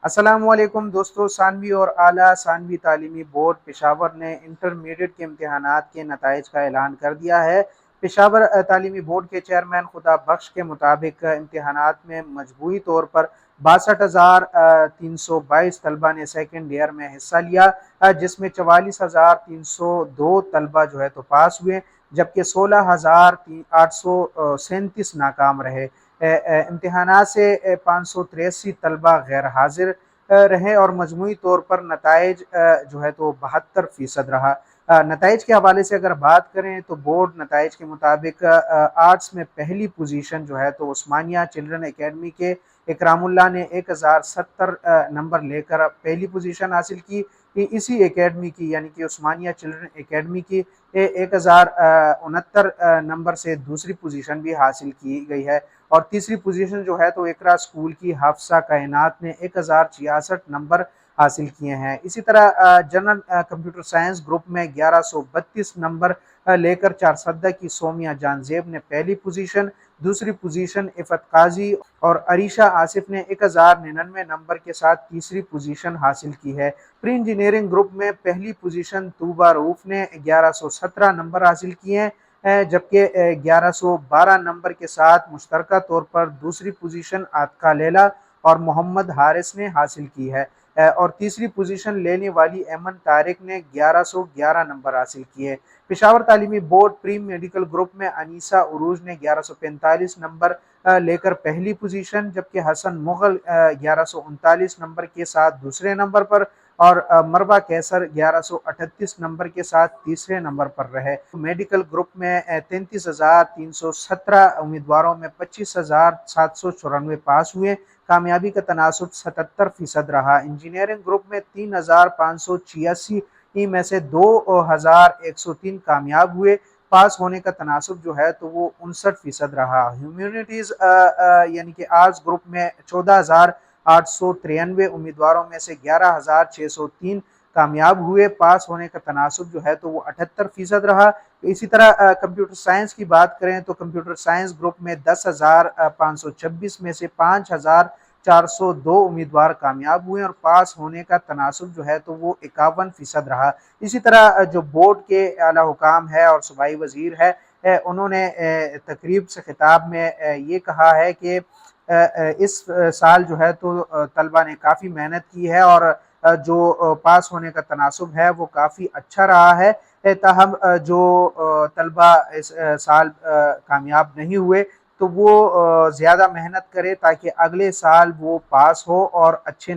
السلام علیکم دوستو، ثانوی اور اعلیٰ ثانوی تعلیمی بورڈ پشاور نے انٹرمیڈیٹ کے امتحانات کے نتائج کا اعلان کر دیا ہے۔ پشاور تعلیمی بورڈ کے چیئرمین خدا بخش کے مطابق امتحانات میں مجموعی طور پر 62,322 طلبہ نے سیکنڈ ایئر میں حصہ لیا، جس میں 44,302 طلبہ تو پاس ہوئے، جبکہ 16,837 ناکام رہے۔ امتحانات سے 583 طلبہ غیر حاضر رہے اور مجموعی طور پر نتائج 72% رہا۔ نتائج کے حوالے سے اگر بات کریں تو بورڈ نتائج کے مطابق آرٹس میں پہلی پوزیشن عثمانیہ چلڈرن اکیڈمی کے اکرام اللہ نے 1070 نمبر لے کر پہلی پوزیشن حاصل کی۔ اسی اکیڈمی کی یعنی کہ عثمانیہ چلڈرن اکیڈمی کی 1069 نمبر سے دوسری پوزیشن بھی حاصل کی گئی ہے، اور تیسری پوزیشن تو اقرا اسکول کی حافظہ کائنات نے 1066 نمبر حاصل کیے ہیں۔ اسی طرح جنرل کمپیوٹر سائنس گروپ میں 1132 نمبر لے کر چارسدہ کی سومیہ جان زیب نے پہلی پوزیشن، دوسری پوزیشن عفت قاضی اور عریشہ آصف نے 1099 نمبر کے ساتھ تیسری پوزیشن حاصل کی ہے۔ پری انجینئرنگ گروپ میں پہلی پوزیشن طوبہ رؤوف نے 1117 نمبر حاصل کیے ہیں، جبکہ 1112 نمبر کے ساتھ مشترکہ طور پر دوسری پوزیشن عاتقہ لیلا اور محمد حارث نے حاصل کی ہے، اور تیسری پوزیشن لینے والی ایمن طارق نے 1111 نمبر حاصل کیے۔ پشاور تعلیمی بورڈ پری میڈیکل گروپ میں انیسہ عروج نے 1145 نمبر لے کر پہلی پوزیشن، جبکہ حسن مغل 1139 نمبر کے ساتھ دوسرے نمبر پر اور مروہ کیسر 1138 نمبر کے ساتھ تیسرے نمبر پر رہے۔ میڈیکل گروپ میں 33,317 امیدواروں میں 25,794 پاس ہوئے، کامیابی کا تناسب 77% رہا۔ انجینئرنگ گروپ میں 3,586 میں سے 2,103 کامیاب ہوئے، پاس ہونے کا تناسب وہ 59% رہا۔ ہیومینٹیز یعنی کہ آرٹس گروپ میں 14,893 امیدواروں میں سے 11,603 کامیاب ہوئے، پاس ہونے کا تناسب وہ 78% رہا۔ اسی طرح کمپیوٹر سائنس کی بات کریں تو کمپیوٹر سائنس گروپ میں 10,526 میں سے 5,402 امیدوار کامیاب ہوئے اور پاس ہونے کا تناسب وہ 51% رہا۔ اسی طرح جو بورڈ کے اعلیٰ حکام ہے اور صوبائی وزیر ہے، انہوں نے تقریب سے خطاب میں یہ کہا ہے کہ اس سال طلبہ نے کافی محنت کی ہے اور جو پاس ہونے کا تناسب ہے وہ کافی اچھا رہا ہے۔ تاہم جو طلبہ اس سال کامیاب نہیں ہوئے تو وہ زیادہ محنت کرے تاکہ اگلے سال وہ پاس ہو اور اچھے